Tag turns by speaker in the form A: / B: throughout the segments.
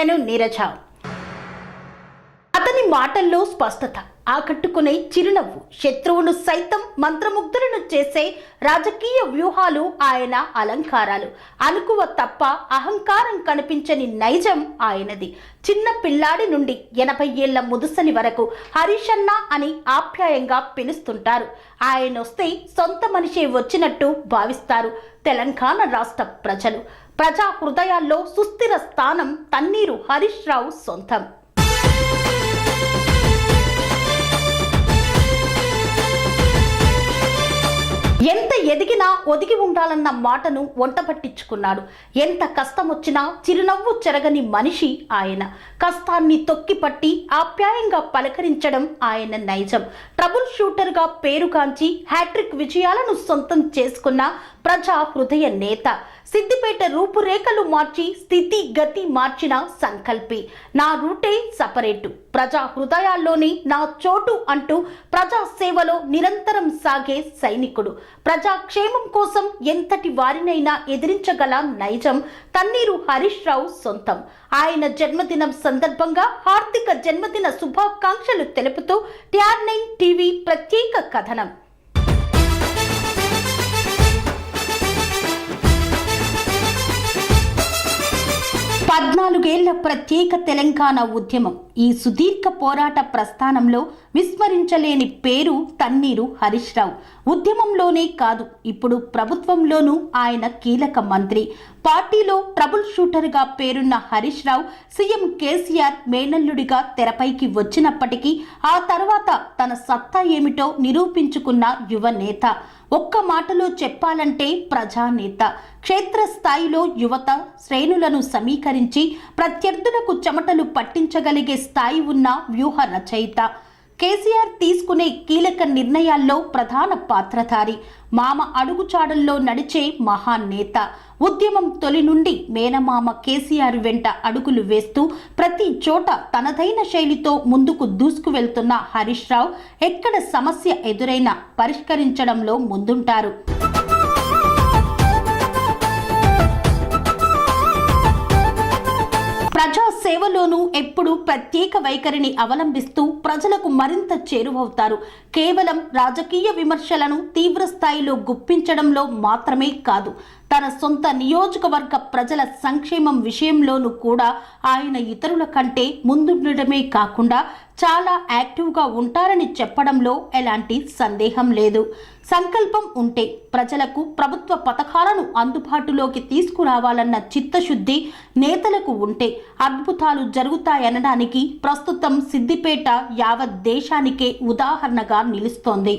A: నేను నీరజ. అతని మాటల్లో స్పష్టత, ఆకట్టుకునే చిరునవ్వు, శత్రువును సైతం మంత్రముగ్ధులను చేసే రాజకీయ వ్యూహాలు ఆయన అలంకారాలు. అనుకువ తప్ప అహంకారం కనిపించని నైజం ఆయనది. చిన్న పిల్లాడి నుండి 80 ఏళ్ల ముదుసలి వరకు హరీష్ అన్న అని ఆప్యాయంగా పిలుస్తుంటారు. ఆయన వస్తే సొంత మనిషే వచ్చినట్టు భావిస్తారు తెలంగాణ రాష్ట్ర ప్రజలు. ప్రజా హృదయాల్లో సుస్థిర స్థానం తన్నీరు హరీష్ రావు సొంతం. ఎంత ఎదిగినా ఒదిగి ఉండాలన్న మాటను వంట పట్టించుకున్నాడు. ఎంత కష్టం వచ్చినా చిరునవ్వు చెరగని మనిషి ఆయన. కష్టాన్ని తొక్కిపట్టి ఆప్యాయంగా పలకరించడం ఆయన నైజం. ట్రబుల్ షూటర్గా పేరుగాంచి హ్యాట్రిక్ విజయాలను సొంతం చేసుకున్న ప్రజా హృదయ నేత. సిద్దిపేట రూపురేఖలు మార్చి స్థితి గతి మార్చిన సంకల్పి. నా రూటే సపరేటు, ప్రజా హృదయాల్లోని నా చోటు అంటూ ప్రజా సేవలో నిరంతరం సాగే సైనికుడు. ప్రజాక్షేమం కోసం ఎంతటి వారినైనా ఎదిరించగల నైజం తన్నీరు హరీష్ రావు సొంతం. ఆయన జన్మదినం సందర్భంగా హార్దిక జన్మదిన శుభాకాంక్షలు తెలుపుతూ TR9 టీవీ ప్రత్యేక కథనం. 14 ఏళ్ల ప్రత్యేక తెలంగాణ ఉద్యమం. ఈ సుదీర్ఘ పోరాట ప్రస్థానంలో విస్మరించలేని పేరు తన్నీరు హరీష్ రావు. ఉద్యమంలోనే కాదు, ఇప్పుడు ప్రభుత్వంలోనూ ఆయన కీలక మంత్రి. పార్టీలో ట్రబుల్ షూటర్గా పేరున్న హరీష్ రావు సీఎం కేసీఆర్ మేనల్లుడిగా తెరపైకి వచ్చినప్పటికీ ఆ తర్వాత తన సత్తా ఏమిటో నిరూపించుకున్న యువ నేత. ఒక్క మాటలో చెప్పాలంటే ప్రజానేత. క్షేత్రస్థాయిలో యువత శ్రేణులను సమీకరించి ప్రత్యర్థులకు చెమటలు పట్టించగలిగే స్థాయి ఉన్న వ్యూహ రచయిత. కేసీఆర్ తీసుకునే కీలక నిర్ణయాల్లో ప్రధాన పాత్రధారి. మామ అడుగుచాడల్లో నడిచే మహానేత. ఉద్యమం తొలి నుండి మేనమామ కేసీఆర్ వెంట అడుగులు వేస్తూ ప్రతి చోట తనదైన శైలితో ముందుకు దూసుకువెళ్తున్న హరీష్ రావు ఎక్కడ సమస్య ఎదురైనా పరిష్కరించడంలో ముందుంటారు. ప్రజా సేవలోనూ ఎప్పుడూ ప్రత్యేక వైఖరిని అవలంబిస్తూ ప్రజలకు మరింత చేరువవుతారు. కేవలం రాజకీయ విమర్శలను తీవ్ర స్థాయిలో గుప్పించడంలో మాత్రమే కాదు, తన సొంత నియోజకవర్గ ప్రజల సంక్షేమం విషయంలోనూ కూడా ఆయన ఇతరుల కంటే ముందుండడమే కాకుండా చాలా యాక్టివ్గా ఉంటారని చెప్పడంలో ఎలాంటి సందేహం లేదు. సంకల్పం ఉంటే ప్రజలకు ప్రభుత్వ పథకాలను అందుబాటులోకి తీసుకురావాలన్న చిత్తశుద్ధి నేతలకు ఉంటే అద్భుతాలు జరుగుతాయనడానికి ప్రస్తుతం సిద్దిపేట యావత్ దేశానికే ఉదాహరణగా నిలుస్తోంది.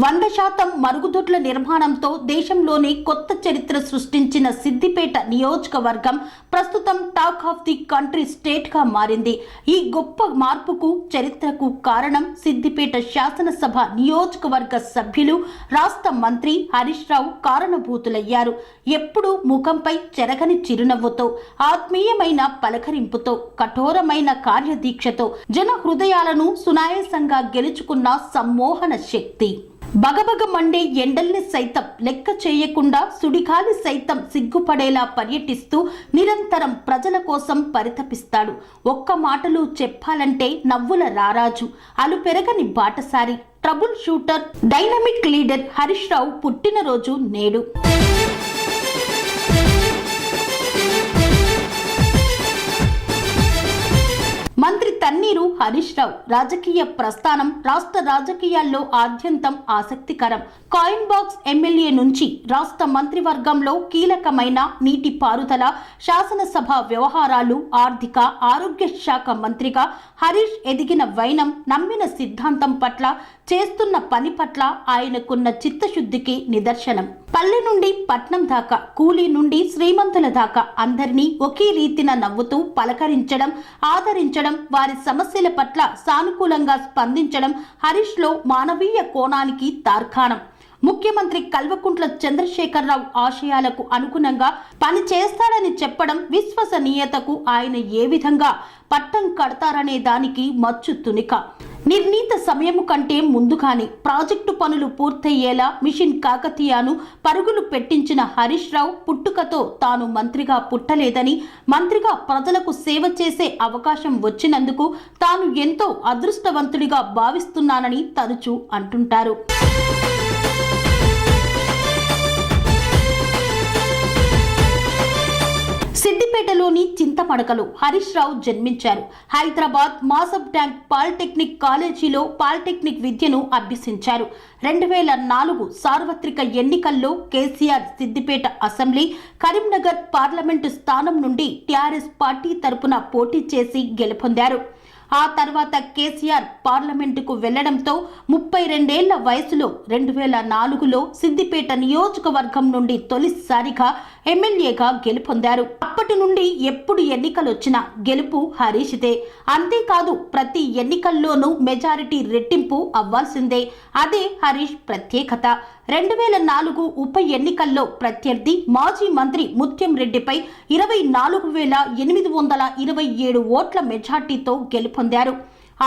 A: 100% మరుగుదొడ్ల నిర్మాణంతో దేశంలోనే కొత్త చరిత్ర సృష్టించిన సిద్దిపేట నియోజకవర్గం ప్రస్తుతం టాక్ ఆఫ్ ది కంట్రీ స్టేట్గా మారింది. ఈ గొప్ప మార్పుకు చరిత్రకు కారణం సిద్దిపేట శాసనసభ నియోజకవర్గ సభ్యులు, రాష్ట్ర మంత్రి హరీష్ రావు కారణభూతులయ్యారు. ఎప్పుడూ ముఖంపై చెరగని చిరునవ్వుతో, ఆత్మీయమైన పలకరింపుతో, కఠోరమైన కార్యదీక్షతో జన హృదయాలను సునాయాసంగా గెలుచుకున్న సమ్మోహన శక్తి. బగబగ మండే ఎండల్ని సైతం లెక్క చేయకుండా సుడిగాలి సైతం సిగ్గుపడేలా పర్యటిస్తూ నిరంతరం ప్రజల కోసం పరితపిస్తాడు. ఒక్క మాటలో చెప్పాలంటే నవ్వుల రారాజు, అలుపెరగని బాటసారి, trouble shooter, dynamic leader Harish Rao పుట్టినరోజు నేడు. మంత్రి తన్నీరు హరీష్ రావు రాజకీయ ప్రస్థానం రాష్ట్ర రాజకీయాల్లో ఆద్యంతం ఆసక్తికరం. కాయిన్ బాక్స్ ఎమ్మెల్యే నుంచి రాష్ట్ర మంత్రివర్గంలో కీలకమైన నీటిపారుదల, శాసనసభ వ్యవహారాలు, ఆర్థిక, ఆరోగ్య శాఖ మంత్రిగా హరీష్ ఎదిగిన వైనం, నమ్మిన సిద్ధాంతం పట్ల, చేస్తున్న పని పట్ల ఆయనకున్న చిత్తశుద్ధికి నిదర్శనం. పల్లె నుండి పట్నం దాకా, కూలీ నుండి శ్రీమంతుల దాకా అందరినీ ఒకే రీతిన నవ్వుతూ పలకరించడం, ఆదరించడం, వారి సమస్యల పట్ల సానుకూలంగా స్పందించడం హరీష్లో మానవీయ కోణానికి తార్కాణం. ముఖ్యమంత్రి కల్వకుంట్ల చంద్రశేఖరరావు ఆశయాలకు అనుగుణంగా పని చేస్తాడని చెప్పడం విశ్వసనీయతకు ఆయన ఏ విధంగా పట్టం కడతారనే దానికి మచ్చు తునిక. నిర్ణీత సమయము కంటే ముందుగానే ప్రాజెక్టు పనులు పూర్తయ్యేలా మిషన్ కాకతీయను పరుగులు పెట్టించిన హరీష్ రావు పుట్టుకతో తాను మంత్రిగా పుట్టలేదని, మంత్రిగా ప్రజలకు సేవ చేసే అవకాశం వచ్చినందుకు తాను ఎంతో అదృష్టవంతుడిగా భావిస్తున్నానని తరచూ అంటుంటారు. సిద్దిపేటలోని చింతమడకలో హరీష్ రావు జన్మించారు. హైదరాబాద్ మాసబ్ ట్యాంక్ పాలిటెక్నిక్ కాలేజీలో పాలిటెక్నిక్ విద్యను అభ్యసించారు. 2004 సార్వత్రిక ఎన్నికల్లో కేసీఆర్ సిద్దిపేట అసెంబ్లీ, కరీంనగర్ పార్లమెంటు స్థానం నుండి టీఆర్ఎస్ పార్టీ తరపున పోటీ చేసి గెలుపొందారు. ఆ తర్వాత కేసీఆర్ పార్లమెంటుకు వెళ్లడంతో 32 ఏళ్ల వయసులో 2004లో సిద్దిపేట నియోజకవర్గం నుండి తొలిసారిగా ఎమ్మెల్యేగా గెలుపొందారు. అప్పటి నుండి ఎప్పుడు ఎన్నికలొచ్చినా గెలుపు హరీష్దే. అంతేకాదు ప్రతి ఎన్నికల్లోనూ మెజారిటీ రెట్టింపు అవ్వాల్సిందే. అదే హరీష్ ప్రత్యేకత. 2004 ఉప ఎన్నికల్లో ప్రత్యర్థి మాజీ మంత్రి ముత్యం రెడ్డిపై 24,827 ఓట్ల మెజార్టీతో గెలుపొందారు.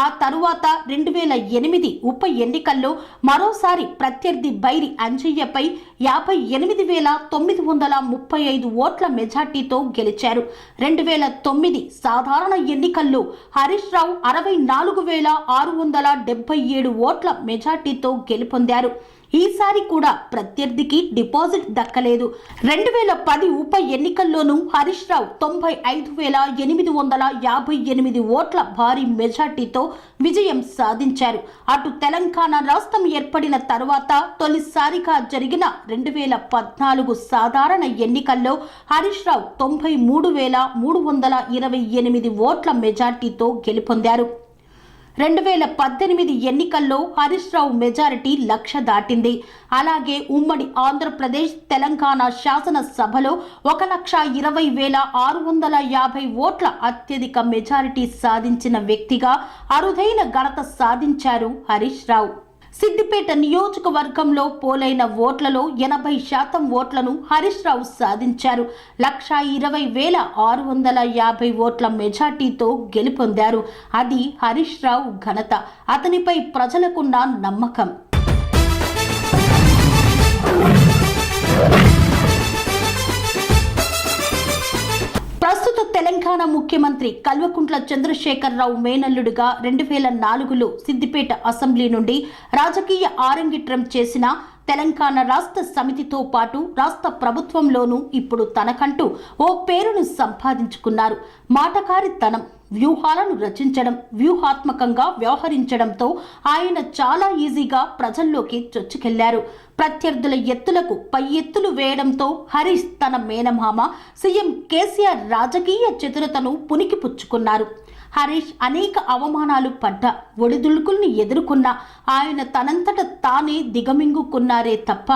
A: ఆ తరువాత 2008 ఉప ఎన్నికల్లో మరోసారి ప్రత్యర్థి బైరి అంజయ్యపై 58,935 ఓట్ల మెజార్టీతో గెలిచారు. 2009 సాధారణ ఎన్నికల్లో హరీష్ రావు 64,677 ఓట్ల మెజార్టీతో గెలుపొందారు. ఈసారి కూడా ప్రత్యర్థికి డిపాజిట్ దక్కలేదు. 2010 ఉప ఎన్నికల్లోనూ హరీష్ రావు 95,858 ఓట్ల భారీ మెజార్టీతో విజయం సాధించారు. అటు తెలంగాణ రాష్ట్రం ఏర్పడిన తర్వాత తొలిసారిగా జరిగిన 2014 సాధారణ ఎన్నికల్లో హరీష్ రావు 93,328 ఓట్ల మెజార్టీతో గెలుపొందారు. 2018 ఎన్నికల్లో హరీష్ రావు మెజారిటీ 1,00,000 దాటింది. అలాగే ఉమ్మడి ఆంధ్రప్రదేశ్, తెలంగాణ శాసనసభలో 1,20,650 ఓట్ల అత్యధిక మెజారిటీ సాధించిన వ్యక్తిగా అరుదైన ఘనత సాధించారు హరీష్ రావు. సిద్దిపేట నియోజకవర్గంలో పోలైన ఓట్లలో 80% ఓట్లను హరీష్ రావు సాధించారు. 1,20,650 ఓట్ల మెజార్టీతో గెలుపొందారు. అది హరీష్ రావు ఘనత. అతనిపై ప్రజలకున్న నమ్మకం. ప్రస్తుత తెలంగాణ ముఖ్యమంత్రి కల్వకుంట్ల చంద్రశేఖరరావు మేనల్లుడుగా 2004లో సిద్దిపేట అసెంబ్లీ నుండి రాజకీయ ఆరంగిట్రం చేసిన తెలంగాణ రాష్ట్ర సమితితో పాటు రాష్ట్ర ప్రభుత్వంలోనూ ఇప్పుడు తనకంటూ ఓ పేరును సంపాదించుకున్నారు. మాటకారితనం, వ్యూహాలను రచించడం, వ్యూహాత్మకంగా వ్యవహరించడంతో ఆయన చాలా ఈజీగా ప్రజల్లోకి చొచ్చుకెళ్లారు. ప్రత్యర్థుల ఎత్తులకు పై ఎత్తులు వేయడంతో హరీష్ తన మేనమామ సీఎం కేసీఆర్ రాజకీయ చతురతను పుణికిపుచ్చుకున్నారు. హరీష్ అనేక అవమానాలు పడ్డా, ఒడిదుడుకుల్ని ఎదుర్కొన్నా ఆయన తనంతట తానే దిగమింగుకున్నారే తప్ప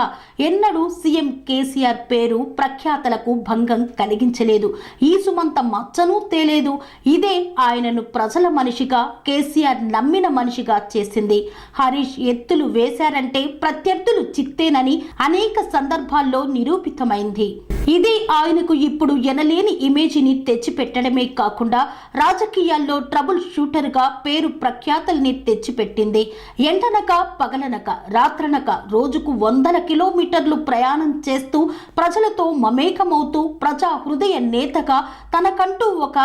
A: ఎన్నడూ సీఎం కేసీఆర్ పేరు ప్రఖ్యాతలకు భంగం కలిగించలేదు. ఈసుమంత మచ్చను తేలేదు. ఇదే ఆయనను ప్రజల మనిషిగా, కేసీఆర్ నమ్మిన మనిషిగా చేసింది. హరీష్ ఎత్తులు వేశారంటే ప్రత్యర్థులు చిత్తేనని అనేక సందర్భాల్లో నిరూపితమైంది. ఇదే ఆయనకు ఇప్పుడు ఎనలేని ఇమేజిని తెచ్చిపెట్టడమే కాకుండా రాజకీయాల్లో ట్రబుల్ షూటర్గా పేరు ప్రఖ్యాతల్ని తెచ్చిపెట్టింది. ఎండనక పగలనక రాత్రనక రోజుకు 100 కిలోమీటర్లు ప్రయాణం చేస్తూ ప్రజలతో మమేకమవుతూ ప్రజా హృదయ నేతగా తనకంటూ ఒక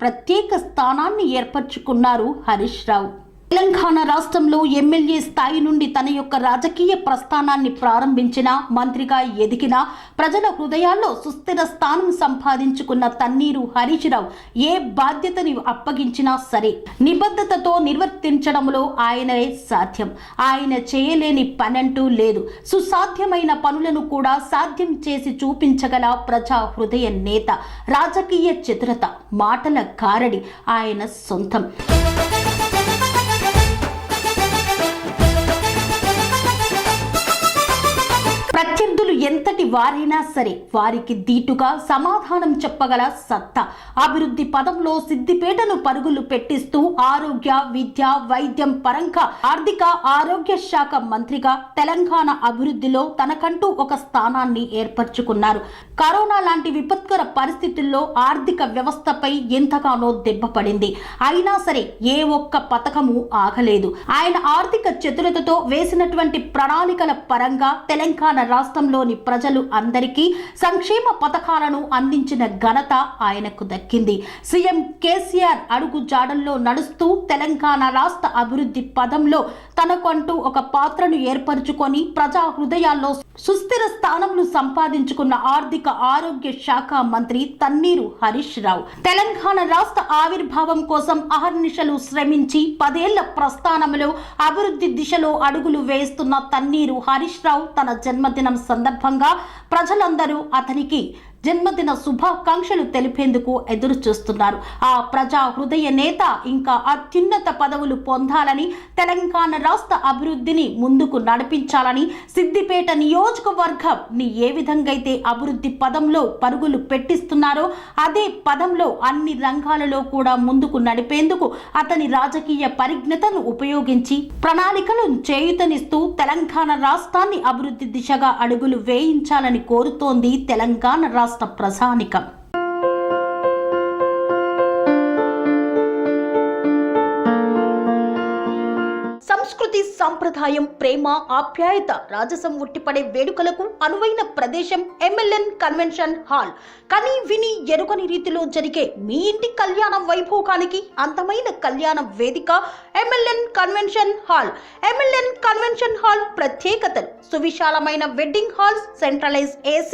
A: ప్రత్యేక స్థానాన్ని ఏర్పరచుకున్నారు హరీష్ రావు. తెలంగాణ రాష్ట్రంలో ఎమ్మెల్యే స్థాయి నుండి తన యొక్క రాజకీయ ప్రస్థానాన్ని ప్రారంభించిన, మంత్రిగా ఎదిగిన, ప్రజల హృదయాల్లో సుస్థిర స్థానం సంపాదించుకున్న తన్నీరు హరీష్ రావు ఏ బాధ్యతని అప్పగించినా సరే నిబద్ధతతో నిర్వర్తించడంలో ఆయననే సాధ్యం. ఆయన చేయలేని పనంటూ లేదు. సుసాధ్యమైన పనులను కూడా సాధ్యం చేసి చూపించగల ప్రజా హృదయ నేత, రాజకీయ చతురత, మాటల కారడి ఆయన సొంతం. ప్రత్యర్థులు ఎంతటి వారైనా సరే వారికి దీటుగా సమాధానం చెప్పగల సత్తా. అభివృద్ధి పదంలో సిద్దిపేటను పరుగులు పెట్టిస్తూ ఆరోగ్య, విద్య, వైద్యం పరంగా ఆర్థిక ఆరోగ్య శాఖ మంత్రిగా తెలంగాణ అభివృద్ధిలో తనకంటూ ఒక స్థానాన్ని ఏర్పరచుకున్నారు. కరోనా లాంటి విపత్కర పరిస్థితుల్లో ఆర్థిక వ్యవస్థపై ఎంతగానో దెబ్బపడింది. అయినా సరే ఏ ఒక్క పథకము ఆగలేదు. ఆయన ఆర్థిక చతురతతో వేసినటువంటి ప్రణాళికల పరంగా తెలంగాణ రాష్ట్రంలోని ప్రజలు అందరికీ సంక్షేమ పథకాలను అందించిన ఘనత ఆయనకు దక్కింది. సీఎం కేసీఆర్ అడుగు జాడల్లో నడుస్తూ తెలంగాణ రాష్ట్ర అభివృద్ధి పదంలో తనకంటూ ఒక పాత్రను ఏర్పరచుకొని ప్రజా హృదయాల్లో సుస్థిర స్థానంను సంపాదించుకున్న ఆర్థిక ఆరోగ్య శాఖ మంత్రి తన్నీరు హరీష్ రావు. తెలంగాణ రాష్ట్ర ఆవిర్భావం కోసం అహర్నిశలు శ్రమించి 10 ఏళ్ల ప్రస్థానంలో అభివృద్ధి దిశలో అడుగులు వేస్తున్న తన్నీరు హరీష్ రావు తన జన్మదినం సందర్భంగా ప్రజలందరూ అతనికి జన్మదిన శుభాకాంక్షలు తెలిపేందుకు ఎదురు చూస్తున్నారు. ఆ ప్రజా హృదయ నేత ఇంకా అత్యున్నత పదవులు పొందాలని, తెలంగాణ రాష్ట్ర అభివృద్ధిని ముందుకు నడిపించాలని, సిద్దిపేట నియోజకవర్గంని ఏ విధంగా అయితే అభివృద్ధి పదంలో పరుగులు పెట్టిస్తున్నారో అదే పదంలో అన్ని రంగాలలో కూడా ముందుకు నడిపేందుకు అతని రాజకీయ పరిజ్ఞతను ఉపయోగించి ప్రణాళికలను చేయూతనిస్తూ తెలంగాణ రాష్ట్రాన్ని అభివృద్ధి దిశగా అడుగులు వేయించాలని కోరుతోంది తెలంగాణ రాష్ట్ర ప్రజానికం. సంస్కృతి, సంప్రదాయం, ప్రేమ, ఆప్యాయత, రాజసం ఉట్టిపడే వేడుకలకు అనువైన ప్రదేశం MLN కన్వెన్షన్ హాల్. కని విని ఎరుగని రీతిలో జరిగే మీ ఇంటి కళ్యాణ వైభోగానికి అందమైన కళ్యాణ వేదిక MLN convention hall. MLN convention hall ప్రత్యేకతలు: సువిశాలమైన wedding halls, centralise AC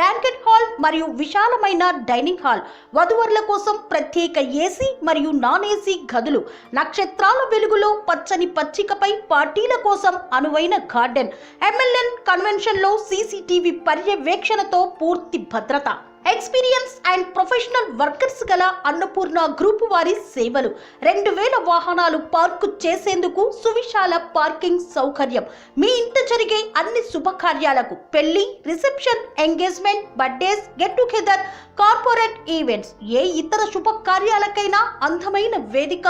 A: banquet hall మరియు విశాలమైన డైనింగ్ హాల్, వధువరుల కోసం ప్రత్యేక AC మరియు నాన్ AC గదులు, నక్షత్రాల వెలుగులో పచ్చని పచ్చికపై పార్టీల కోసం అనువైన గార్డెన్. MLN కన్వెన్షన్ లో CCTV పర్యవేక్షణతో పూర్తి భద్రత. ఎక్స్పీరియన్స్ అండ్ ప్రొఫెషనల్ వర్కర్స్ గల అన్నపూర్ణ గ్రూప్ వారి సేవలు. 2000 వాహనాలు పార్కు చేసేందుకు సువిశాల పార్కింగ్ సౌకర్యం. మీ ఇంట జరిగే అన్ని శుభకార్యాలకు, పెళ్లి, reception, engagement, birthdays, get together, corporate events, ఏ ఇతర శుభకార్యాలకైనా అందమైన వేదిక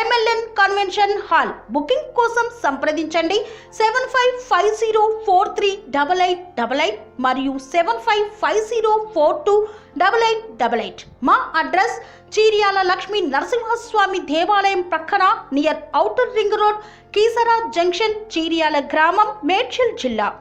A: MLN కన్వెన్షన్ హాల్. బుకింగ్ కోసం సంప్రదించండి 7550438888 మరియు 7550428888. మా అడ్రస్ చీర్యాల లక్ష్మీ నరసింహస్వామి దేవాలయం ప్రక్కన, near outer ring road, Keesara junction, Cheeryal గ్రామం, మేడ్చల్ జిల్లా.